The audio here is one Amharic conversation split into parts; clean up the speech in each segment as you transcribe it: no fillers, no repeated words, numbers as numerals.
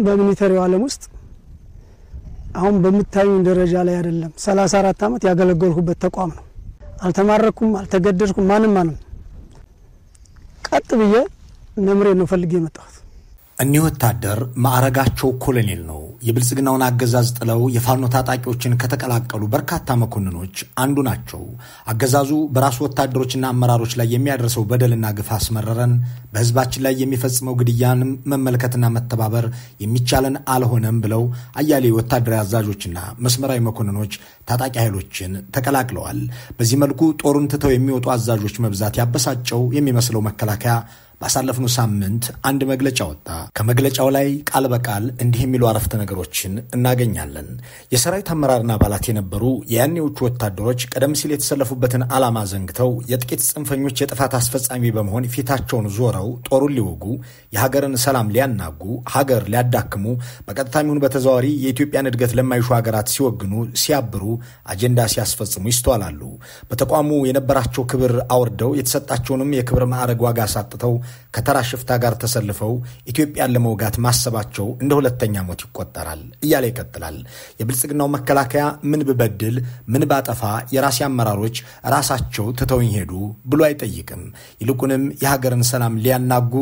በሚሊተሪው ዓለም ውስጥ አሁን በመታዩኝ ደረጃ ላይ አይደለም 34 አመት ያገለገልኩበት ተቋም ነው አልተማረኩም አልተገደድኩም ማንም ቀጥ ብዬ ነምሬ ነው ፈልጌ መጣሁት እኒህ ወታደር ማዕረጋቸው ኮሎኔል ነው የብልጽግናውን አገዛዝ ጥለው የፋኖ ታጣቂዎችን ከተቀላቀሉ በርካታ መኮንኖች አንዱ ናቸው አገዛዙ በራሱ ወታደሮችና አመራሮች ላይ የሚያደርሰው በደልና ግፍ አስመረረን በህዝባችን ላይ የሚፈጽመው ግድያን መመልከትና መተባበር የሚቻለን አልሆነም ብለው አያሌ ወታደራዊ አዛዦችና መስመራዊ መኮንኖች ታጣቂ ኃይሎችን ተቀላቅለዋል በዚህ መልኩ ጦሩን ትተው የሚወጡ አዛዦች መብዛት ያበሳጨው የሚመስለው መከላከያ ባሳለፍነው ሳምንት አንድ መግለጫ ወጣ ከመግለጫው ላይ ቃል በቃል እንዲህ የሚሉ አረፍተ ነገሮችን እናገኛለን የሰራዊት አመራርና አባላት የነበሩ የያኔዎቹ ወታደሮች ቀደም ሲል የተሰለፉበትን ዓላማ ዘንግተው የጥቂት ጽንፈኞች የጥፋት አስፈጻሚ በመሆን ፊታቸውን ዞረው ጦሩን ሊወጉ የሀገርን ሰላም ሊያናጉ ሀገር ሊያዳክሙ በቀጥታም ይሁን በተዘዋዋሪ የኢትዮጵያን እድገት ለማይሹ ሀገራት ሲወግኑ ሲያብሩ አጀንዳ ሲያስፈጽሙ ይስተዋላሉ በተቋሙ የነበራቸው ክብር አወርደው የተሰጣቸውንም የክብር ማዕረግ ዋጋ ሳጥተው ከተራ ሽፍታ ጋር ተሰልፈው ኢትዮጵያን ለመውጋት ማሰባቸው እንደ ሁለተኛ ሞት ይቆጠራል እያለ ይቀጥላል የብልጽግናው መከላከያ ምን በበድል ምን ባጠፋ የራስ አመራሮች ራሳቸው ትተውኝ ሄዱ ብሎ አይጠይቅም ይልቁንም የሀገርን ሰላም ሊያናጉ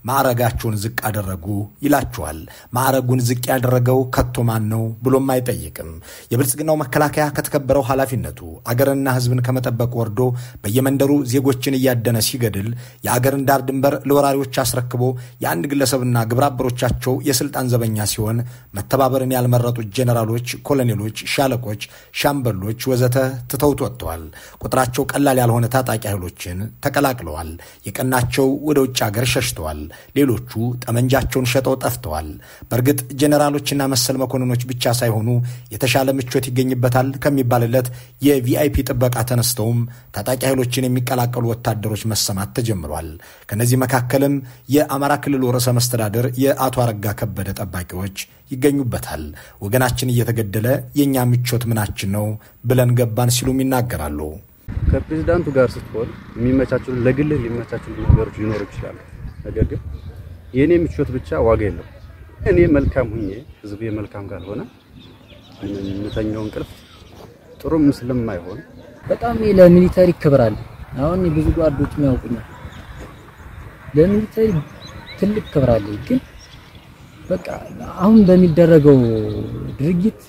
ማዕረጋቸውን ዝቅ አደረጉ ይላቸዋል ማዕረጉን ዝቅ ያደረገው ከቶ ማን ነው ብሎም አይጠይቅም የብልጽግናው መከላከያ ከተከበረው ኃላፊነቱ አገርና ህዝብን ከመጠበቅ ወርዶ በየመንደሩ ዜጎችን ያደነ ሲገድል የአገርን ዳር ድንበር ለወራሪዎች አስረክቦ የአንድ ግለሰብና ግብራበሮቻቸው የስልጣን ዘበኛ ሲሆን መተባበርን ያልመረጡ ጄኔራሎች ኮሎኔሎች ሻለቆች ሻምበሎች ወዘተ ትተውት ወጥተዋል ቁጥራቸው ቀላል ያልሆነ ታጣቂ ኃይሎችን ተቀላቅለዋል የቀናቸው ወደ ውጭ ሀገር ሸሽተዋል ሌሎቹ ጠመንጃቸውን ሸጠው ጠፍተዋል በርግጥ ጄኔራሎችና መሰል መኮንኖች ብቻ ሳይሆኑ የተሻለ ምቾት ይገኝበታል ከሚባልለት የቪአይፒ ጥበቃ ተነስተውም ታጣቂ ኃይሎችን የሚቀላቀሉ ወታደሮች መሰማት ተጀምሯል ከነዚህ መካከልም የአማራ ክልል ርዕሰ መስተዳድር የአቶ አረጋ ከበደ ጠባቂዎች ይገኙበታል ወገናችን እየተገደለ የኛ ምቾት ምናችን ነው ብለን ገባን ሲሉም ይናገራሉ ከፕሬዝዳንቱ ጋር ስትሆን የሚመቻቹ ለግልህ የሚመቻቹ ነገሮች ሊኖሩ ይችላሉ ነገር ግን የኔ ምቾት ብቻ ዋጋ የለው እኔ መልካም ሁኜ ህዝብ የመልካም ጋር ሆነ እንተኛው እንቅልፍ ጥሩ ምስልም አይሆን በጣም ለሚሊተሪ ክብራል አሁን ብዙ ጓዶች የሚያውቁኛል ለሚሊተሪ ትልቅ ክብራል ግን በቃ አሁን በሚደረገው ድርጊት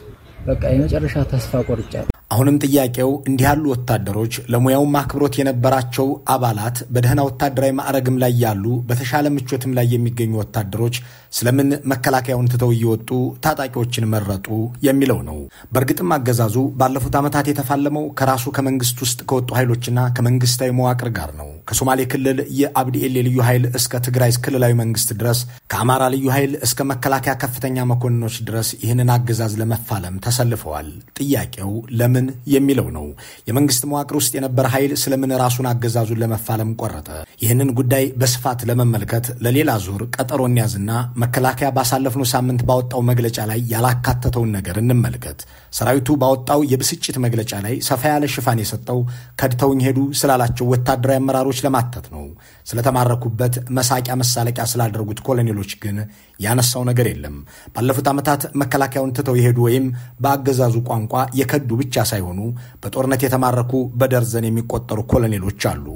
በቃ የመጨረሻ ተስፋ ቆርጫለሁ አሁንም ጥያቄው እንዲህ ያሉ ወታደሮች ለሙያው ማክብሮት የነበራቸው አባላት በደህና ወታደራዊ ማዕረግም ላይ ያሉ በተሻለ ምቾትም ላይ የሚገኙ ወታደሮች ስለምን መከላከያውን ትተው እየወጡ ታጣቂዎችን መረጡ የሚለው ነው በርግጥም አገዛዙ ባለፉት ዓመታት የተፋለመው ከራሱ ከመንግስት ውስጥ ከወጡ ኃይሎችና ከመንግስታዊ መዋቅር ጋር ነው ከሶማሌ ክልል የአብዲኤል ልዩ ኃይል እስከ ትግራይ ክልላዊ መንግስት ድረስ ከአማራ ልዩ ኃይል እስከ መከላከያ ከፍተኛ መኮንኖች ድረስ ይህንን አገዛዝ ለመፋለም ተሰልፈዋል ጥያቄው ለምን የሚለው ነው የመንግስት መዋቅር ውስጥ የነበረ ኃይል ስለምን ራሱን አገዛዙን ለመፋለም ቆረጠ ይህንን ጉዳይ በስፋት ለመመልከት ለሌላ ዙር ቀጠሮን ያዝና መከላከያ ባሳለፍነው ሳምንት ባወጣው መግለጫ ላይ ያላካተተውን ነገር እንመልከት ሰራዊቱ ባወጣው የብስጭት መግለጫ ላይ ሰፋ ያለ ሽፋን የሰጠው ከድተውኝ ሄዱ ስላላቸው ወታደራዊ አመራሮች ለማተት ነው ስለተማረኩበት መሳቂያ መሳለቂያ ስላደረጉት ኮሎኔሎች ግን ያነሳው ነገር የለም ባለፉት ዓመታት መከላከያውን ትተው ይሄዱ ወይም በአገዛዙ ቋንቋ የከዱ ብቻ ሳይሆኑ በጦርነት የተማረኩ በደርዘን የሚቆጠሩ ኮሎኔሎች አሉ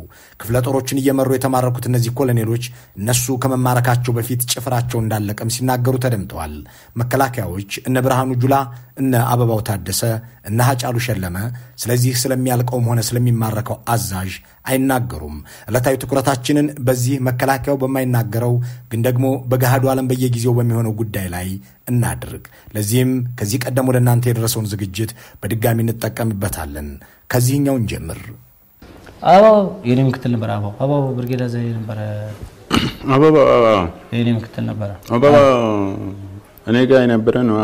ክፍለ ጦሮችን እየመሩ የተማረኩት እነዚህ ኮሎኔሎች እነሱ ከመማረካቸው በፊት ጭፍራቸው እንዳለቀም ሲናገሩ ተደምጠዋል መከላከያዎች እነ ብርሃኑ ጁላ እነ አበባው ታደሰ እነ ሀጫሉ ሸለመ ስለዚህ ስለሚያልቀውም ሆነ ስለሚማረከው አዛዥ አይናገሩም ለታዩ ትኩረታችንን በዚህ መከላከያው በማይናገረው ግን ደግሞ በገሃዱ ዓለም በየጊዜው በሚሆነው ጉዳይ ላይ እናድርግ ለዚህም ከዚህ ቀደም ወደ እናንተ የደረሰውን ዝግጅት በድጋሚ እንጠቀምበታለን ከዚህኛው እንጀምር አባው የኔ ምክትል ነበር አባው ብርጌዳ ዘይ ነበር አባው የኔ ምክትል ነበር አባው እኔ ጋር ነበር ነው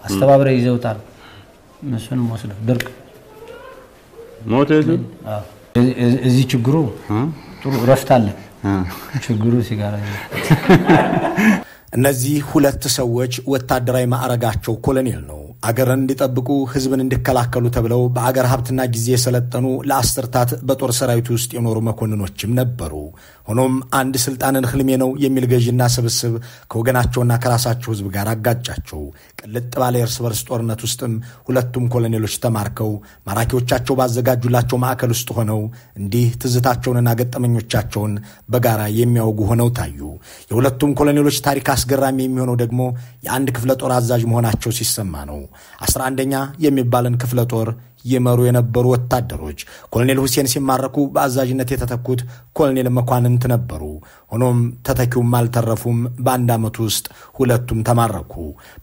አስተባብረ ይዘውታል እነሱንም ወስደው ድርቅ ሞተቱ እዚህ ችግሩ ጥሩ ረፍታለ ችግሩ ሲጋራ እነዚህ ሁለት ሰዎች ወታደራዊ ማዕረጋቸው ኮሎኔል ነው አገርን እንዲጠብቁ ህዝብን እንዲከላከሉ ተብለው በአገር ሀብትና ጊዜ የሰለጠኑ ለአስርታት በጦር ሰራዊት ውስጥ የኖሩ መኮንኖችም ነበሩ። ሆኖም አንድ ስልጣንን ህልሜ ነው የሚል ገዥና ስብስብ ከወገናቸውና ከራሳቸው ህዝብ ጋር አጋጫቸው። ቅልጥ ባለ የእርስ በርስ ጦርነት ውስጥም ሁለቱም ኮሎኔሎች ተማርከው ማራኪዎቻቸው ባዘጋጁላቸው ማዕከል ውስጥ ሆነው እንዲህ ትዝታቸውንና ገጠመኞቻቸውን በጋራ የሚያወጉ ሆነው ታዩ። የሁለቱም ኮሎኔሎች ታሪክ አስገራሚ የሚሆነው ደግሞ የአንድ ክፍለ ጦር አዛዥ መሆናቸው ሲሰማ ነው። 11ኛ የሚባልን ክፍለ ጦር የመሩ የነበሩ ወታደሮች ኮሎኔል ሁሴን ሲማረኩ በአዛዥነት የተተኩት ኮሎኔል መኳንንት ነበሩ። ሆኖም ተተኪውም አልተረፉም። በአንድ ዓመት ውስጥ ሁለቱም ተማረኩ።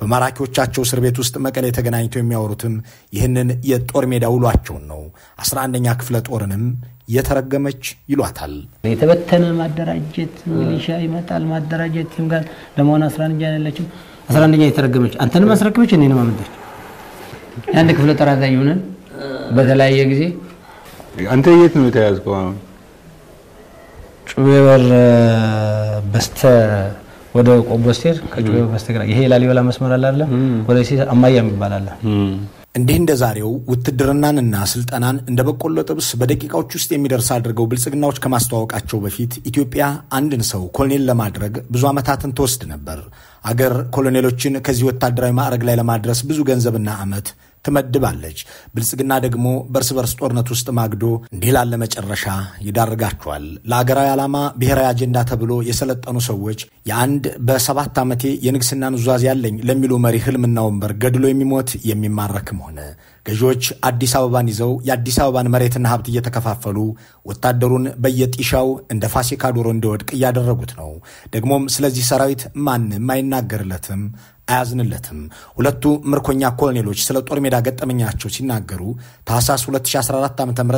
በማራኪዎቻቸው እስር ቤት ውስጥ መቀሌ ተገናኝተው የሚያወሩትም ይህንን የጦር ሜዳ ውሏቸውን ነው። 11ኛ ክፍለ ጦርንም የተረገመች ይሏታል። የተበተነ ማደራጀት ሚሊሻ ይመጣል ማደራጀት ይምጋል ለማን 11ኛ ያለችው 11ኛ የተረገመች አንተንም አስረክበች እኔንም አመጣች አንድ ክፍለ ጦር አዛዥ ሆነን በተለያየ ጊዜ አንተ የት ነው የተያዝከው? ጩቤበር በስተ ወደ ቆቦስቴር ከጩቤበር በስተግራ ይሄ ላሊበላ መስመር አለ አይደል? ወለሲ አማያ የሚባል አለ። እንዲህ እንደዛሬው ውትድርናንና ስልጠናን እንደ በቆሎ ጥብስ በደቂቃዎች ውስጥ የሚደርስ አድርገው ብልጽግናዎች ከማስተዋወቃቸው በፊት ኢትዮጵያ አንድን ሰው ኮሎኔል ለማድረግ ብዙ ዓመታትን ተወስድ ነበር። አገር ኮሎኔሎችን ከዚህ ወታደራዊ ማዕረግ ላይ ለማድረስ ብዙ ገንዘብና ዓመት ትመድባለች። ብልጽግና ደግሞ በርስ በርስ ጦርነት ውስጥ ማግዶ እንዲህ ላለ መጨረሻ ይዳርጋቸዋል። ለአገራዊ ዓላማ ብሔራዊ አጀንዳ ተብሎ የሰለጠኑ ሰዎች የአንድ በ7 ዓመቴ የንግስና ኑዛዜ ያለኝ ለሚሉ መሪ ህልምና ወንበር ገድሎ የሚሞት የሚማረክም ሆነ ገዢዎች አዲስ አበባን ይዘው የአዲስ አበባን መሬትና ሀብት እየተከፋፈሉ ወታደሩን በየጢሻው እንደ ፋሲካ ዶሮ እንዲወድቅ እያደረጉት ነው። ደግሞም ስለዚህ ሰራዊት ማንም አይናገርለትም፣ አያዝንለትም። ሁለቱ ምርኮኛ ኮሎኔሎች ስለ ጦር ሜዳ ገጠመኛቸው ሲናገሩ ታህሳስ 2014 ዓ.ም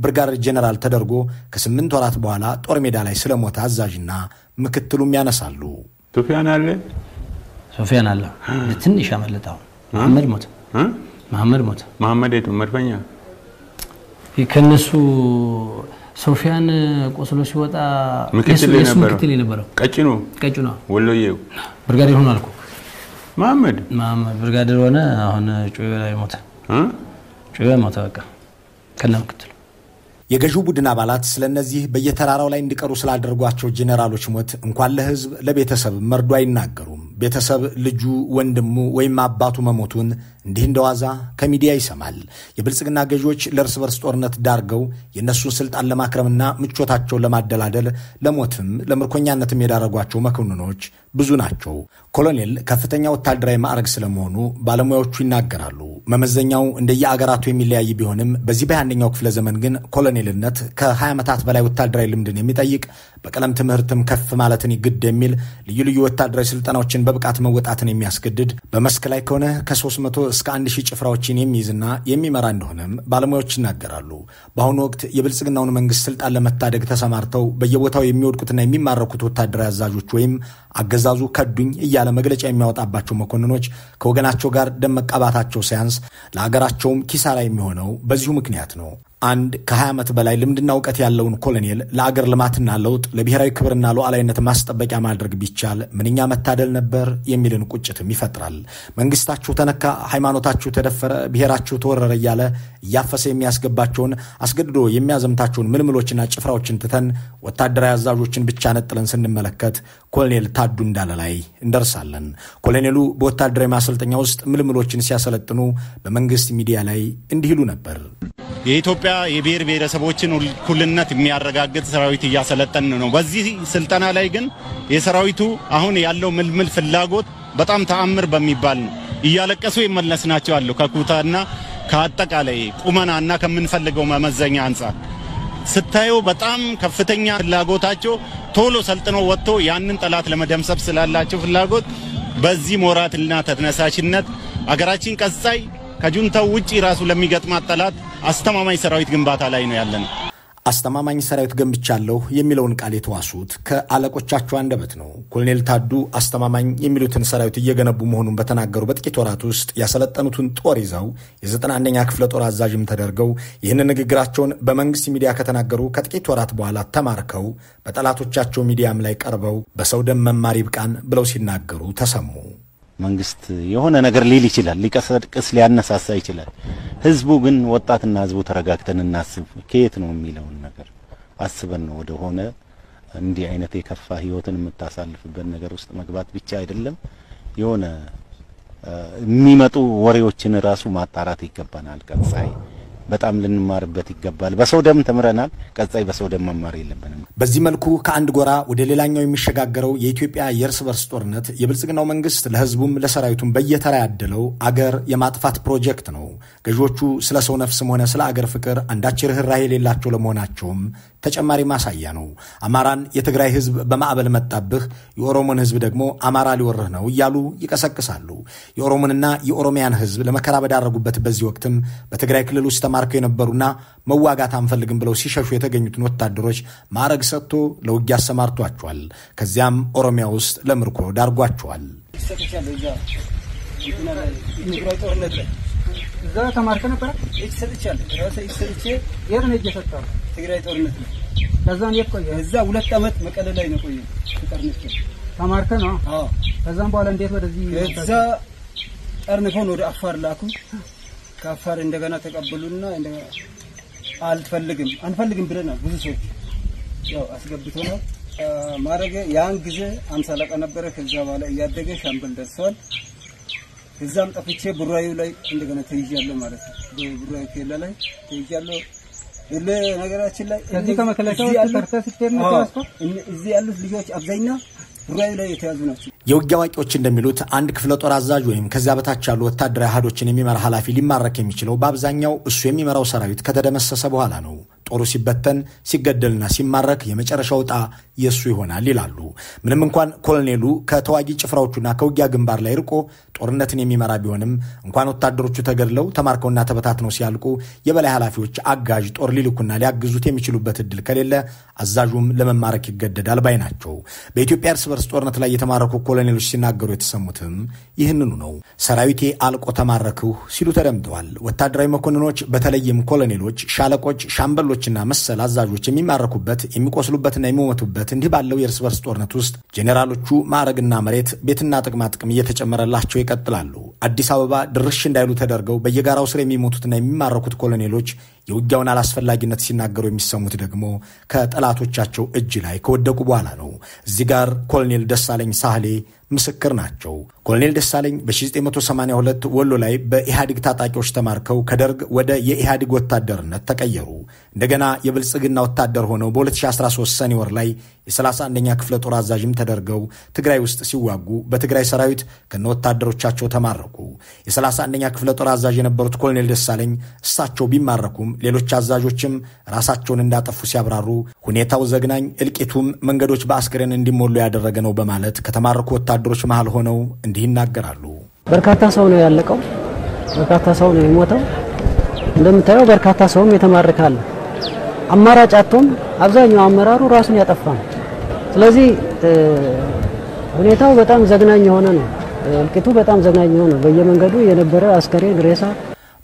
ብርጋዴር ጄኔራል ተደርጎ ከ8 ወራት በኋላ ጦር ሜዳ ላይ ስለሞተ አዛዥና ምክትሉም ያነሳሉ። ሶፊያን አለ ትንሽ አመለጣው መሐመድ ሞት መሐመድ የቱ መድፈኛ ከነሱ ሶፊያን ቆስሎ ሲወጣ ምክትል የነበረው ቀጭኑ ወሎዬው ብርጋዴር ሆኖ አልኩ መሐመድ ብርጋዴር ሆነ። አሁን ጩቤ ላይ ሞተ በቃ ከነምክትል የገዢው ቡድን አባላት ስለነዚህ በየተራራው ላይ እንዲቀሩ ስላደረጓቸው ጄኔራሎች ሞት እንኳን ለህዝብ ለቤተሰብ መርዶ አይናገሩም። ቤተሰብ ልጁ ወንድሙ ወይም አባቱ መሞቱን እንዲህ እንደዋዛ ከሚዲያ ይሰማል። የብልጽግና ገዢዎች ለእርስ በርስ ጦርነት ዳርገው የነሱን ስልጣን ለማክረምና ምቾታቸውን ለማደላደል ለሞትም ለምርኮኛነትም የዳረጓቸው መኮንኖች ብዙ ናቸው። ኮሎኔል ከፍተኛ ወታደራዊ ማዕረግ ስለመሆኑ ባለሙያዎቹ ይናገራሉ። መመዘኛው እንደየአገራቱ የሚለያይ ቢሆንም በዚህ በ21ኛው ክፍለ ዘመን ግን ኮሎኔልነት ከ20 ዓመታት በላይ ወታደራዊ ልምድን የሚጠይቅ በቀለም ትምህርትም ከፍ ማለትን ይግድ የሚል ልዩ ልዩ ወታደራዊ ስልጠናዎችን በብቃት መወጣትን የሚያስገድድ በመስክ ላይ ከሆነ ከ300 እስከ 1000 ጭፍራዎችን የሚይዝና የሚመራ እንደሆነም ባለሙያዎች ይናገራሉ። በአሁኑ ወቅት የብልጽግናውን መንግስት ስልጣን ለመታደግ ተሰማርተው በየቦታው የሚወድቁትና የሚማረኩት ወታደራዊ አዛዦች ወይም አገዛዙ ከዱኝ እያለ መግለጫ የሚያወጣባቸው መኮንኖች ከወገናቸው ጋር ደም መቃባታቸው ሳያንስ ለአገራቸውም ኪሳራ የሚሆነው በዚሁ ምክንያት ነው። አንድ ከ20 ዓመት በላይ ልምድና ዕውቀት ያለውን ኮሎኔል ለአገር ልማትና ለውጥ ለብሔራዊ ክብርና ሉዓላዊነት ማስጠበቂያ ማድረግ ቢቻል ምንኛ መታደል ነበር የሚልን ቁጭትም ይፈጥራል። መንግስታችሁ ተነካ፣ ሃይማኖታችሁ ተደፈረ፣ ብሔራችሁ ተወረረ እያለ እያፈሰ የሚያስገባቸውን አስገድዶ የሚያዘምታቸውን ምልምሎችና ጭፍራዎችን ትተን ወታደራዊ አዛዦችን ብቻ ነጥለን ስንመለከት ኮሎኔል ታዱ እንዳለ ላይ እንደርሳለን። ኮሎኔሉ በወታደራዊ ማሰልጠኛ ውስጥ ምልምሎችን ሲያሰለጥኑ በመንግስት ሚዲያ ላይ እንዲህ ይሉ ነበር። የኢትዮጵያ የብሔር ብሔረሰቦችን እኩልነት የሚያረጋግጥ ሰራዊት እያሰለጠን ነው። በዚህ ስልጠና ላይ ግን የሰራዊቱ አሁን ያለው ምልምል ፍላጎት በጣም ተአምር በሚባል ነው። እያለቀሱ ይመለስናቸው አሉ ከኩታና ከአጠቃላይ ቁመናና ከምንፈልገው መመዘኛ አንፃር ስታዩ በጣም ከፍተኛ ፍላጎታቸው ቶሎ ሰልጥኖ ወጥቶ ያንን ጠላት ለመደምሰብ ስላላቸው ፍላጎት በዚህ ሞራልና ተነሳሽነት አገራችን ቀጻይ ከጁንታው ውጪ ራሱ ለሚገጥማት ጠላት አስተማማኝ ሰራዊት ግንባታ ላይ ነው ያለነው። አስተማማኝ ሰራዊት ገንብቻለሁ የሚለውን ቃል የተዋሱት ከአለቆቻቸው አንደበት ነው። ኮሎኔል ታዱ አስተማማኝ የሚሉትን ሰራዊት እየገነቡ መሆኑን በተናገሩ በጥቂት ወራት ውስጥ ያሰለጠኑትን ጦር ይዘው የ91ኛ ክፍለ ጦር አዛዥም ተደርገው ይህንን ንግግራቸውን በመንግስት ሚዲያ ከተናገሩ ከጥቂት ወራት በኋላ ተማርከው በጠላቶቻቸው ሚዲያም ላይ ቀርበው በሰው ደም መማር ይብቃን ብለው ሲናገሩ ተሰሙ። መንግስት የሆነ ነገር ሊል ይችላል፣ ሊቀሰቅስ ሊያነሳሳ ይችላል። ህዝቡ ግን ወጣትና ህዝቡ ተረጋግተን እናስብ ከየት ነው የሚለውን ነገር አስበን ነው ወደ ሆነ እንዲህ አይነት የከፋ ህይወትን የምታሳልፍበት ነገር ውስጥ መግባት ብቻ አይደለም የሆነ የሚመጡ ወሬዎችን ራሱ ማጣራት ይገባናል። ቀጻይ በጣም ልንማርበት ይገባል። በሰው ደም ተምረናል። ቀጻይ በሰው ደም መማር የለብንም። በዚህ መልኩ ከአንድ ጎራ ወደ ሌላኛው የሚሸጋገረው የኢትዮጵያ የእርስ በርስ ጦርነት የብልጽግናው መንግስት ለህዝቡም ለሰራዊቱም በየተራ ያደለው አገር የማጥፋት ፕሮጀክት ነው። ገዢዎቹ ስለ ሰው ነፍስም ሆነ ስለ አገር ፍቅር አንዳች ርህራሄ የሌላቸው ለመሆናቸውም ተጨማሪ ማሳያ ነው። አማራን የትግራይ ህዝብ በማዕበል መጣብህ፣ የኦሮሞን ህዝብ ደግሞ አማራ ሊወርህ ነው እያሉ ይቀሰቅሳሉ። የኦሮሞንና የኦሮሚያን ህዝብ ለመከራ በዳረጉበት በዚህ ወቅትም በትግራይ ክልል ውስጥ ተማርከው የነበሩና መዋጋት አንፈልግም ብለው ሲሸሹ የተገኙትን ወታደሮች ማዕረግ ሰጥቶ ለውጊያ አሰማርቷቸዋል። ከዚያም ኦሮሚያ ውስጥ ለምርኮ ዳርጓቸዋል። እዛ ተማርከ ነበር እየሰጥቻለሁ ራሴ እየሰጥቼ የት ነው እየሰጣው ትግራይ ጦርነት ነው። ከዛም የቆየ እዛ 2 አመት መቀሌ ላይ ነው ቆየ ጦርነት ተማርከ ነው። አዎ ከዛም በኋላ እንዴት ወደዚህ እዛ ጠርንፎን ወደ አፋር ላኩ። ከአፋር እንደገና ተቀበሉና አንፈልግም ብለናል። ብዙ ሰዎች ያው አስገብተናል። ማረገ ያን ጊዜ 50 ለቃ ነበረ። ከዛ በኋላ እያደገ ሻምበል ደርሷል። እዛም ጠፍቼ ቡራዩ ላይ እንደገና ተይዣለሁ ማለት ነው። በቡራዩ ኬላ ላይ ተይዣለሁ። ነገራችን ላይ ከዚህ ከመከላከያው ተርተህ ስትሄድ ነው ታስቆ እዚህ ያሉት ልጆች አብዛኛው ቡራዩ ላይ የተያዙ ናቸው። የውጊያ አዋቂዎች እንደሚሉት አንድ ክፍለ ጦር አዛዥ ወይም ከዚያ በታች ያሉ ወታደራዊ አሃዶችን የሚመራ ኃላፊ ሊማረክ የሚችለው በአብዛኛው እሱ የሚመራው ሰራዊት ከተደመሰሰ በኋላ ነው። ጦሩ ሲበተን ሲገደልና ሲማረክ የመጨረሻው ዕጣ የሱ ይሆናል ይላሉ። ምንም እንኳን ኮሎኔሉ ከተዋጊ ጭፍራዎቹና ከውጊያ ግንባር ላይ ርቆ ጦርነትን የሚመራ ቢሆንም እንኳን ወታደሮቹ ተገድለው ተማርከውና ተበታትነው ሲያልቁ የበላይ ኃላፊዎች አጋዥ ጦር ሊልኩና ሊያግዙት የሚችሉበት እድል ከሌለ አዛዡም ለመማረክ ይገደዳል ባይ ናቸው። በኢትዮጵያ እርስ በርስ ጦርነት ላይ የተማረኩ ኮሎኔሎች ሲናገሩ የተሰሙትም ይህንኑ ነው። ሰራዊቴ አልቆ ተማረክሁ ሲሉ ተደምጠዋል። ወታደራዊ መኮንኖች በተለይም ኮሎኔሎች፣ ሻለቆች፣ ሻምበሎችና መሰል አዛዦች የሚማረኩበት የሚቆስሉበትና የሚሞቱበት እንዲህ ባለው የእርስ በርስ ጦርነት ውስጥ ጄኔራሎቹ ማዕረግና መሬት ቤትና ጥቅማ ጥቅም እየተጨመረላቸው ይቀጥላሉ። አዲስ አበባ ድርሽ እንዳይሉ ተደርገው በየጋራው ስር የሚሞቱትና የሚማረኩት ኮሎኔሎች የውጊያውን አላስፈላጊነት ሲናገሩ የሚሰሙት ደግሞ ከጠላቶቻቸው እጅ ላይ ከወደቁ በኋላ ነው። እዚህ ጋር ኮሎኔል ደሳለኝ ሳህሌ ምስክር ናቸው። ኮሎኔል ደሳለኝ በ1982 ወሎ ላይ በኢህአዴግ ታጣቂዎች ተማርከው ከደርግ ወደ የኢህአዴግ ወታደርነት ተቀየሩ። እንደገና የብልጽግና ወታደር ሆነው በ2013 ሰኔ ወር ላይ የ31ኛ ክፍለ ጦር አዛዥም ተደርገው ትግራይ ውስጥ ሲዋጉ በትግራይ ሰራዊት ከነ ወታደሮቻቸው ተማረኩ። የ31ኛ ክፍለ ጦር አዛዥ የነበሩት ኮሎኔል ደሳለኝ እሳቸው ቢማረኩም ሌሎች አዛዦችም ራሳቸውን እንዳጠፉ ሲያብራሩ ሁኔታው ዘግናኝ፣ እልቂቱም መንገዶች በአስክሬን እንዲሞሉ ያደረገ ነው በማለት ከተማረኩ ወታደሮች መሃል ሆነው እንዲህ ይናገራሉ። በርካታ ሰው ነው ያለቀው፣ በርካታ ሰው ነው የሞተው። እንደምታየው በርካታ ሰውም የተማረካል። አማራጭ አጥቶም አብዛኛው አመራሩ ራሱን ያጠፋ ነው። ስለዚህ ሁኔታው በጣም ዘግናኝ የሆነ ነው። እልቂቱ በጣም ዘግናኝ የሆነ በየመንገዱ የነበረ አስከሬን ሬሳ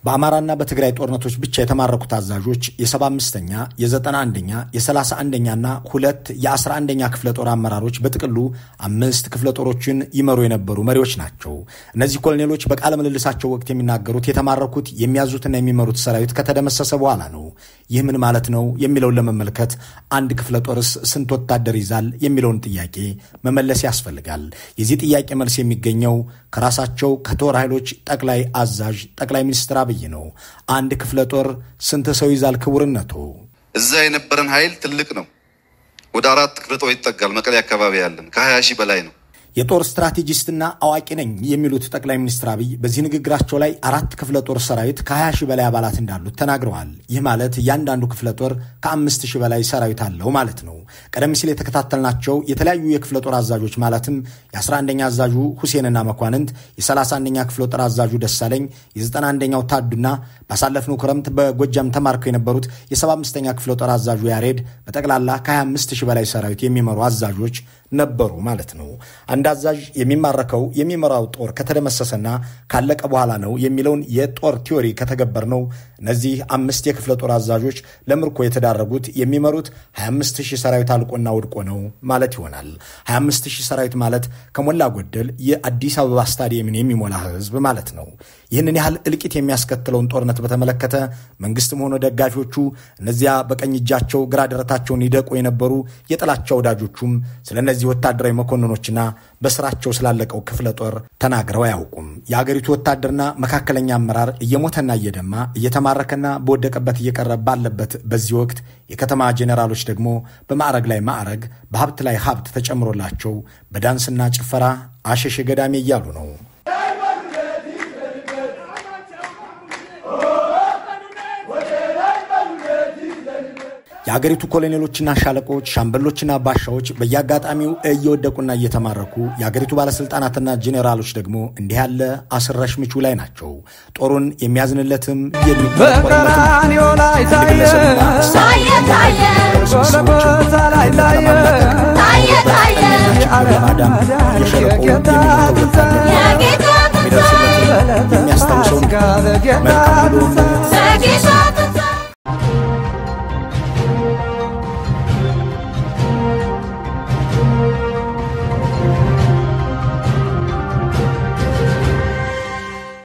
በአማራና በትግራይ ጦርነቶች ብቻ የተማረኩት አዛዦች የ75ኛ፣ የ91ኛ፣ የ31ኛና 2 የ11ኛ ክፍለ ጦር አመራሮች በጥቅሉ 5 ክፍለ ጦሮችን ይመሩ የነበሩ መሪዎች ናቸው። እነዚህ ኮሎኔሎች በቃለ ምልልሳቸው ወቅት የሚናገሩት የተማረኩት የሚያዙትና የሚመሩት ሰራዊት ከተደመሰሰ በኋላ ነው። ይህ ምን ማለት ነው የሚለውን ለመመልከት አንድ ክፍለ ጦርስ ስንት ወታደር ይዛል የሚለውን ጥያቄ መመለስ ያስፈልጋል። የዚህ ጥያቄ መልስ የሚገኘው ከራሳቸው ከጦር ኃይሎች ጠቅላይ አዛዥ ጠቅላይ ሚኒስትር አብይ ነው። አንድ ክፍለ ጦር ስንት ሰው ይዛል ክቡርነቱ? እዛ የነበረን ኃይል ትልቅ ነው። ወደ 4 ክፍለ ጦር ይጠጋል። መቀሌ አካባቢ ያለን ከ20 ሺህ በላይ ነው። የጦር ስትራቴጂስትና አዋቂ ነኝ የሚሉት ጠቅላይ ሚኒስትር አብይ በዚህ ንግግራቸው ላይ 4 ክፍለ ጦር ሰራዊት ከ20 ሺህ በላይ አባላት እንዳሉት ተናግረዋል። ይህ ማለት እያንዳንዱ ክፍለ ጦር ከ5 ሺህ በላይ ሰራዊት አለው ማለት ነው። ቀደም ሲል የተከታተልናቸው የተለያዩ የክፍለ ጦር አዛዦች ማለትም የ11ኛ አዛዡ ሁሴንና መኳንንት፣ የ31ኛ ክፍለ ጦር አዛዡ ደሳለኝ፣ የ91ኛው ታዱና ባሳለፍነው ክረምት በጎጃም ተማርከው የነበሩት የ75ኛ ክፍለ ጦር አዛዡ ያሬድ በጠቅላላ ከ25 ሺህ በላይ ሰራዊት የሚመሩ አዛዦች ነበሩ ማለት ነው። አንዳንድ አዛዥ የሚማረከው የሚመራው ጦር ከተደመሰሰና ካለቀ በኋላ ነው የሚለውን የጦር ቲዮሪ ከተገበርነው እነዚህ 5 የክፍለ ጦር አዛዦች ለምርኮ የተዳረጉት የሚመሩት 25000 ሰራዊት አልቆና ወድቆ ነው ማለት ይሆናል። 25000 ሰራዊት ማለት ከሞላ ጎደል የአዲስ አበባ ስታዲየምን የሚሞላ ህዝብ ማለት ነው። ይህንን ያህል እልቂት የሚያስከትለውን ጦርነት በተመለከተ መንግስትም ሆነ ደጋፊዎቹ እነዚያ በቀኝ እጃቸው ግራ ደረታቸውን ይደቁ የነበሩ የጥላቻ ወዳጆቹም ስለነዚህ ወታደራዊ መኮንኖችና በስራቸው ስላለቀው ክፍለ ጦር ተናግረው አያውቁም። የአገሪቱ ወታደርና መካከለኛ አመራር እየሞተና እየደማ እየተማረከና በወደቀበት እየቀረ ባለበት በዚህ ወቅት የከተማ ጄኔራሎች ደግሞ በማዕረግ ላይ ማዕረግ በሀብት ላይ ሀብት ተጨምሮላቸው በዳንስና ጭፈራ አሸሸ ገዳሜ እያሉ ነው። የአገሪቱ ኮሎኔሎችና ሻለቆች ሻምበሎችና ባሻዎች በየአጋጣሚው እየወደቁና እየተማረኩ የአገሪቱ ባለስልጣናትና ጄኔራሎች ደግሞ እንዲህ ያለ አስረሽ ምቹ ላይ ናቸው። ጦሩን የሚያዝንለትም የሚቆረቆርለትም የሚያስታውሰውን መልካም